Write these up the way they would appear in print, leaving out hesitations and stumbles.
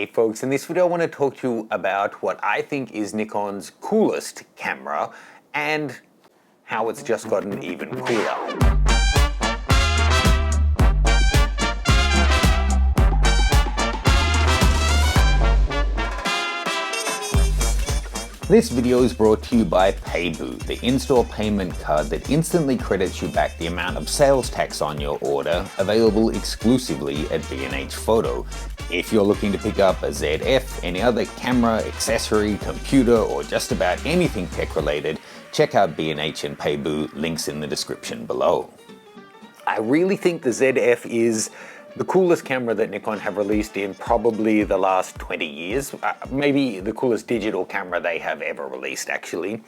Hey folks, in this video I want to talk to you about what I think is Nikon's coolest camera and how it's just gotten even cooler. This video is brought to you by Payboo, the in-store payment card that instantly credits you back the amount of sales tax on your order, available exclusively at B&H Photo. If you're looking to pick up a ZF, any other camera, accessory, computer, or just about anything tech related, check out B&H and Payboo, links in the description below. I really think the ZF is the coolest camera that Nikon have released in probably the last 20 years. Maybe the coolest digital camera they have ever released, actually.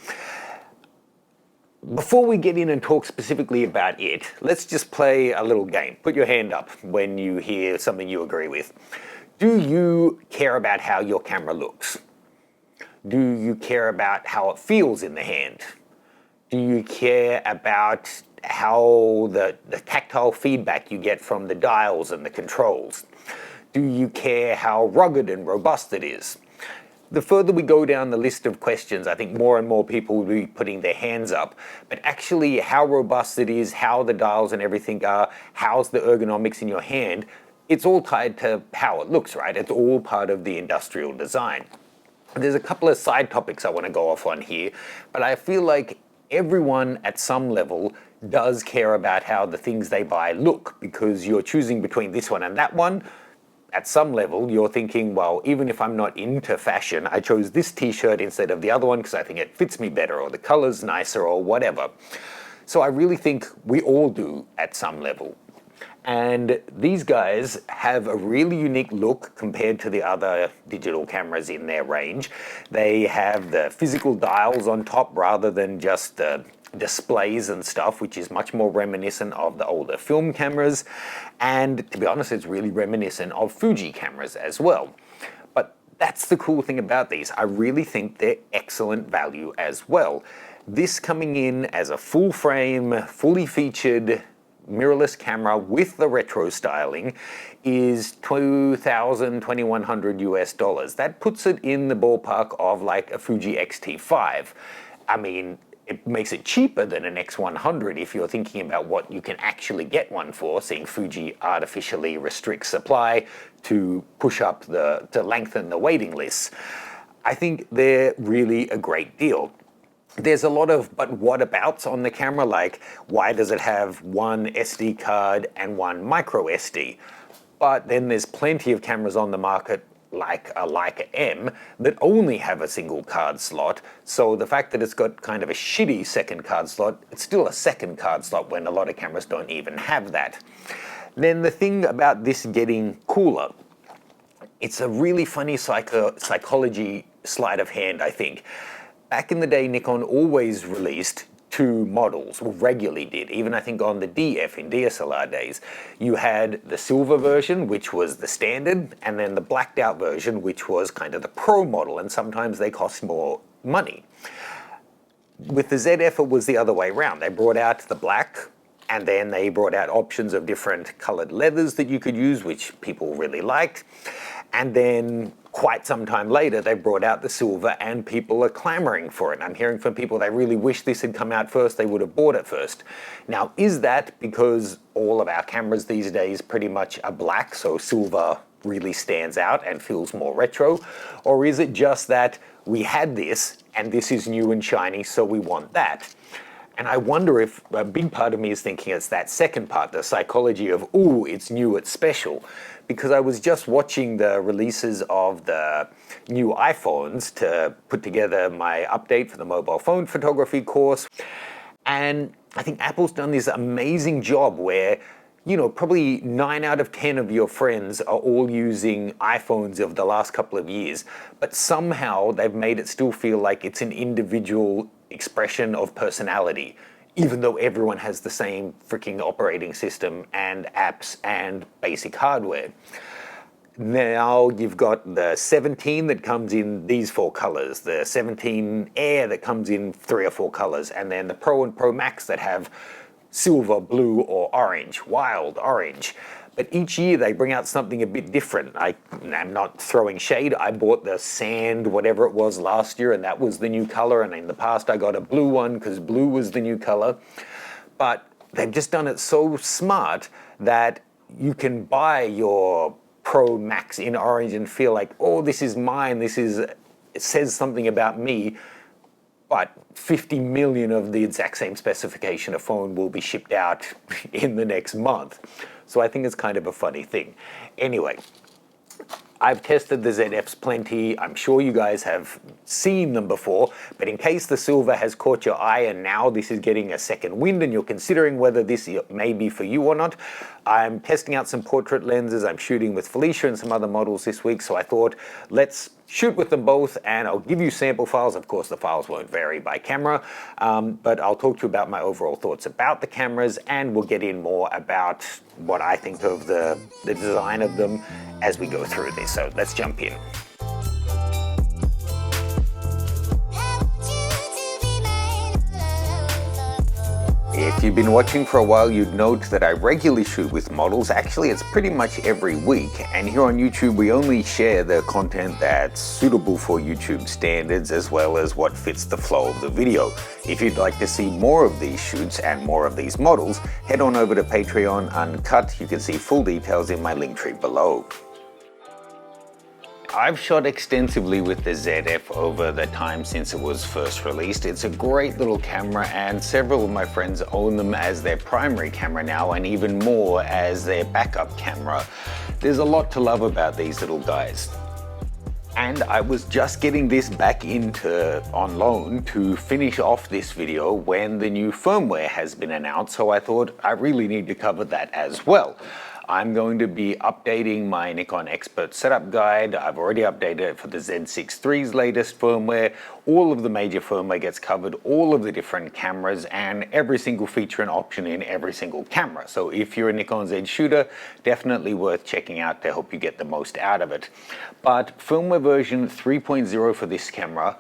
Before we get in and talk specifically about it, let's just play a little game. Put your hand up when you hear something you agree with. Do you care about how your camera looks? Do you care about how it feels in the hand? Do you care about how the tactile feedback you get from the dials and the controls? Do you care how rugged and robust it is? The further we go down the list of questions, I think more and more people will be putting their hands up. But actually how robust it is, how the dials and everything are, how's the ergonomics in your hand, it's all tied to how it looks, right? It's all part of the industrial design. There's a couple of side topics I want to go off on here, but I feel like everyone at some level does care about how the things they buy look, because you're choosing between this one and that one. At some level, you're thinking, well, even if I'm not into fashion, I chose this t-shirt instead of the other one because I think it fits me better, or the color's nicer, or whatever. So I really think we all do at some level. And these guys have a really unique look compared to the other digital cameras in their range. They have the physical dials on top rather than just the displays and stuff, which is much more reminiscent of the older film cameras. And to be honest, it's really reminiscent of Fuji cameras as well. But that's the cool thing about these. I really think they're excellent value as well. This coming in as a full frame, fully featured mirrorless camera with the retro styling is $2,000, $2,100 US. That puts it in the ballpark of like a Fuji X-T5. I mean, it makes it cheaper than an X100 if you're thinking about what you can actually get one for, seeing Fuji artificially restrict supply to push up to lengthen the waiting lists. I think they're really a great deal. There's a lot of but whatabouts on the camera, like why does it have one SD card and one micro SD? But then there's plenty of cameras on the market like a Leica M that only have a single card slot. So the fact that it's got kind of a shitty second card slot, it's still a second card slot when a lot of cameras don't even have that. Then the thing about this getting cooler, it's a really funny psychology sleight of hand, I think. Back in the day, Nikon always released two models, or regularly did, even I think on the DF in DSLR days. You had the silver version, which was the standard, and then the blacked out version, which was kind of the pro model, and sometimes they cost more money. With the ZF, it was the other way around. They brought out the black, and then they brought out options of different colored leathers that you could use, which people really liked. And then quite some time later, they brought out the silver and people are clamoring for it. I'm hearing from people they really wish this had come out first, they would have bought it first. Now, is that because all of our cameras these days pretty much are black, so silver really stands out and feels more retro? Or is it just that we had this and this is new and shiny, so we want that? And I wonder if a big part of me is thinking it's that second part, the psychology of, ooh, it's new, it's special. Because I was just watching the releases of the new iPhones to put together my update for the mobile phone photography course. And I think Apple's done this amazing job where, you know, probably 9 out of 10 of your friends are all using iPhones of the last couple of years, but somehow they've made it still feel like it's an individual expression of personality, even though everyone has the same freaking operating system and apps and basic hardware. Now you've got the 17 that comes in these 4 colors, the 17 Air that comes in 3 or 4 colors, and then the Pro and Pro Max that have silver, blue, or orange, wild orange. But each year they bring out something a bit different. I'm not throwing shade. I bought the sand, whatever it was last year, and that was the new color. And in the past I got a blue one because blue was the new color. But they've just done it so smart that you can buy your Pro Max in orange and feel like, oh, this is mine. It says something about me. But 50 million of the exact same specification of phone will be shipped out in the next month. So I think it's kind of a funny thing. Anyway, I've tested the ZFs plenty. I'm sure you guys have seen them before, but in case the silver has caught your eye and now this is getting a second wind and you're considering whether this may be for you or not, I'm testing out some portrait lenses. I'm shooting with Felicia and some other models this week, so I thought let's shoot with them both and I'll give you sample files. Of course, the files won't vary by camera, but I'll talk to you about my overall thoughts about the cameras and we'll get in more about what I think of the design of them as we go through this. So let's jump in. If you've been watching for a while, you'd note that I regularly shoot with models. Actually, it's pretty much every week. And here on YouTube, we only share the content that's suitable for YouTube standards as well as what fits the flow of the video. If you'd like to see more of these shoots and more of these models, head on over to Patreon Uncut. You can see full details in my link tree below. I've shot extensively with the ZF over the time since it was first released. It's a great little camera and several of my friends own them as their primary camera now and even more as their backup camera. There's a lot to love about these little guys. And I was just getting this back on loan to finish off this video when the new firmware has been announced, so I thought I really need to cover that as well. I'm going to be updating my Nikon Expert Setup Guide. I've already updated it for the Z6 III's latest firmware. All of the major firmware gets covered, all of the different cameras, and every single feature and option in every single camera. So if you're a Nikon Z shooter, definitely worth checking out to help you get the most out of it. But firmware version 3.0 for this camera,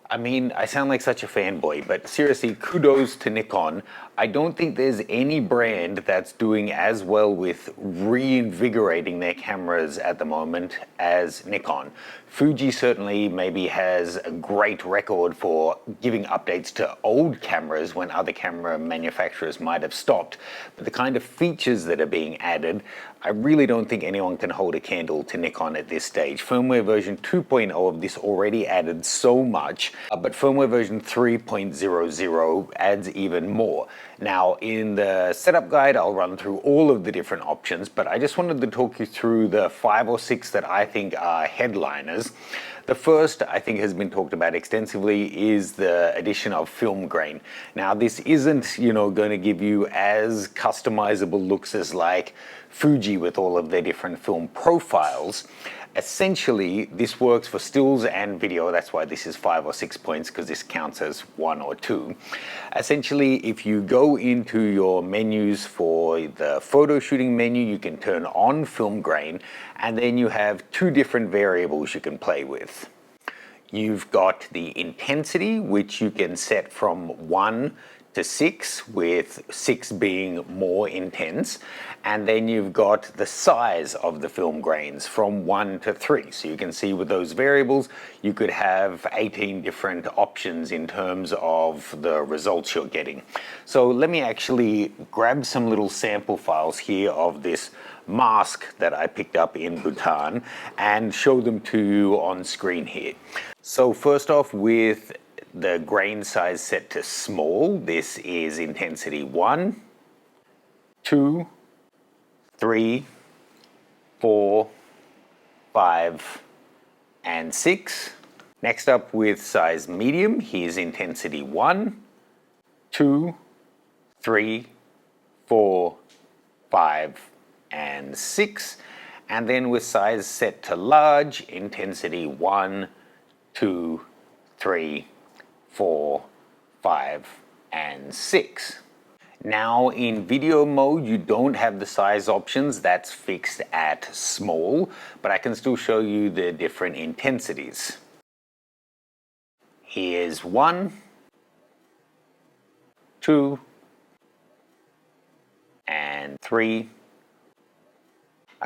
I mean, I sound like such a fanboy, but seriously, kudos to Nikon. I don't think there's any brand that's doing as well with reinvigorating their cameras at the moment as Nikon. Fuji certainly maybe has a great record for giving updates to old cameras when other camera manufacturers might have stopped. But the kind of features that are being added, I really don't think anyone can hold a candle to Nikon at this stage. Firmware version 2.0 of this already added so much, but firmware version 3.00 adds even more. Now, in the setup guide, I'll run through all of the different options, but I just wanted to talk you through the 5 or 6 that I think are headliners. The first, I think, has been talked about extensively is the addition of film grain. Now, this isn't, going to give you as customizable looks as like Fuji with all of their different film profiles. Essentially, this works for stills and video. That's why this is 5 or 6 points, because this counts as 1 or 2. Essentially, if you go into your menus for the photo shooting menu, you can turn on film grain, and then you have 2 different variables you can play with. You've got the intensity, which you can set from 1 to 6, with 6 being more intense, and then you've got the size of the film grains from 1 to 3. So you can see with those variables you could have 18 different options in terms of the results you're getting. So let me actually grab some little sample files here of this mask that I picked up in Bhutan and show them to you on screen here. So first off, with the grain size set to small, this is intensity 1, 2, 3, 4, 5, and 6. Next up with size medium, here's intensity 1, 2, 3, 4, 5, and 6. And then with size set to large, intensity 1, 2, 3, 4, 5, and 6. Now in video mode, you don't have the size options, that's fixed at small, but I can still show you the different intensities. Here's 1, 2, and 3,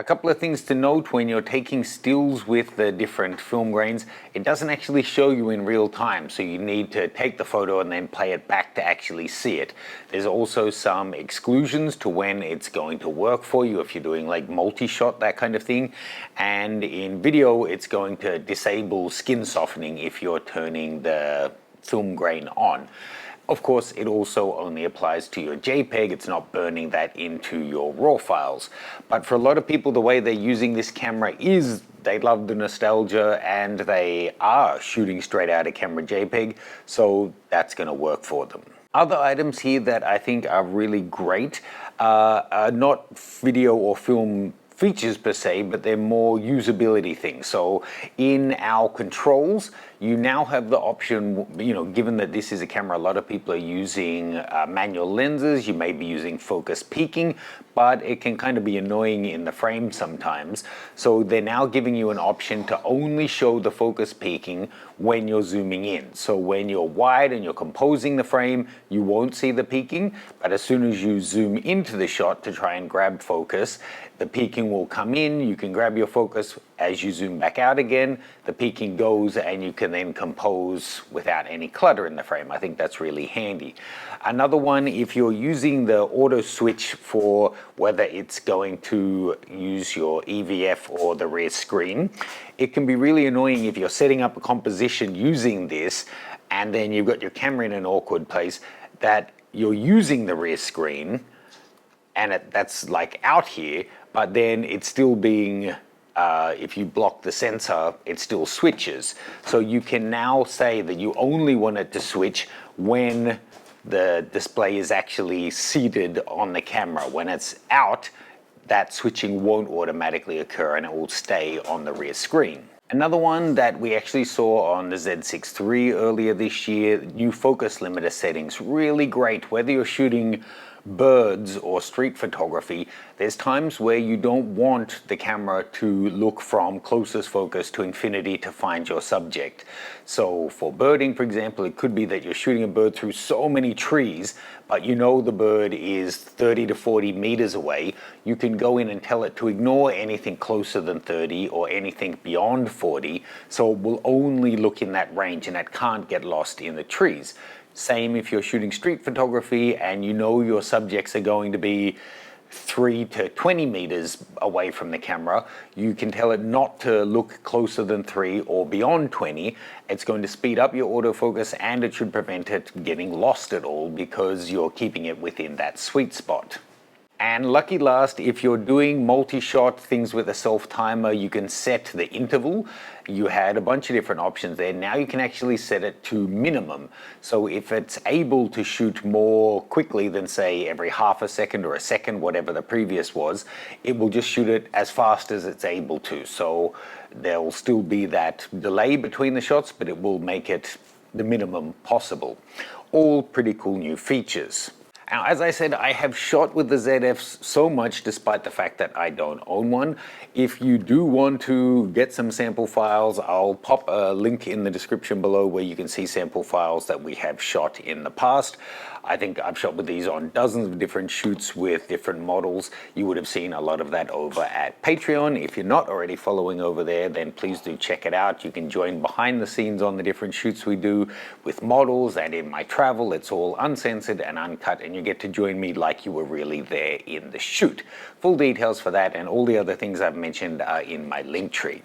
A couple of things to note when you're taking stills with the different film grains, it doesn't actually show you in real time, so you need to take the photo and then play it back to actually see it. There's also some exclusions to when it's going to work for you if you're doing like multi-shot, that kind of thing. And in video, it's going to disable skin softening if you're turning the film grain on. Of course, it also only applies to your JPEG. It's not burning that into your RAW files. But for a lot of people, the way they're using this camera is they love the nostalgia and they are shooting straight out of camera JPEG, so that's going to work for them. Other items here that I think are really great are not video or film features per se, but they're more usability things. So in our controls, you now have the option, given that this is a camera, a lot of people are using manual lenses, you may be using focus peaking, but it can kind of be annoying in the frame sometimes. So they're now giving you an option to only show the focus peaking when you're zooming in. So when you're wide and you're composing the frame, you won't see the peaking, but as soon as you zoom into the shot to try and grab focus, the peaking will come in, you can grab your focus. As you zoom back out again, the peaking goes and you can then compose without any clutter in the frame. I think that's really handy. Another one, if you're using the auto switch for whether it's going to use your EVF or the rear screen, it can be really annoying if you're setting up a composition using this and then you've got your camera in an awkward place that you're using the rear screen and that's like out here, but then it's still being if you block the sensor, it still switches. So you can now say that you only want it to switch when the display is actually seated on the camera. When it's out, that switching won't automatically occur and it will stay on the rear screen. Another one that we actually saw on the Z6 III earlier this year, new focus limiter settings, really great. Whether you're shooting birds or street photography, there's times where you don't want the camera to look from closest focus to infinity to find your subject. So for birding, for example, it could be that you're shooting a bird through so many trees, but you know the bird is 30 to 40 meters away. You can go in and tell it to ignore anything closer than 30 or anything beyond 40, so it will only look in that range and it can't get lost in the trees. Same if you're shooting street photography and you know your subjects are going to be 3 to 20 meters away from the camera, you can tell it not to look closer than 3 or beyond 20. It's going to speed up your autofocus and it should prevent it getting lost at all because you're keeping it within that sweet spot. And lucky last, if you're doing multi-shot things with a self-timer, you can set the interval. You had a bunch of different options there. Now you can actually set it to minimum. So if it's able to shoot more quickly than say every half a second or a second, whatever the previous was, it will just shoot it as fast as it's able to. So there will still be that delay between the shots, but it will make it the minimum possible. All pretty cool new features. Now, as I said, I have shot with the ZFs so much despite the fact that I don't own one. If you do want to get some sample files, I'll pop a link in the description below where you can see sample files that we have shot in the past. I think I've shot with these on dozens of different shoots with different models. You would have seen a lot of that over at Patreon. If you're not already following over there, then please do check it out. You can join behind the scenes on the different shoots we do with models and in my travel. It's all uncensored and uncut, and you get to join me like you were really there in the shoot. Full details for that and all the other things I've mentioned are in my link tree.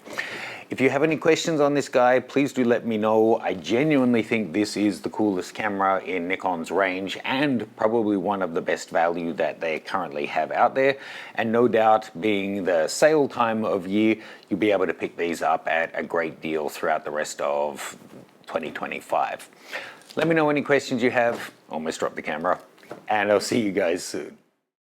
If you have any questions on this guy, please do let me know. I genuinely think this is the coolest camera in Nikon's range and probably one of the best value that they currently have out there. And no doubt, being the sale time of year, you'll be able to pick these up at a great deal throughout the rest of 2025. Let me know any questions you have. Almost dropped the camera. And I'll see you guys soon.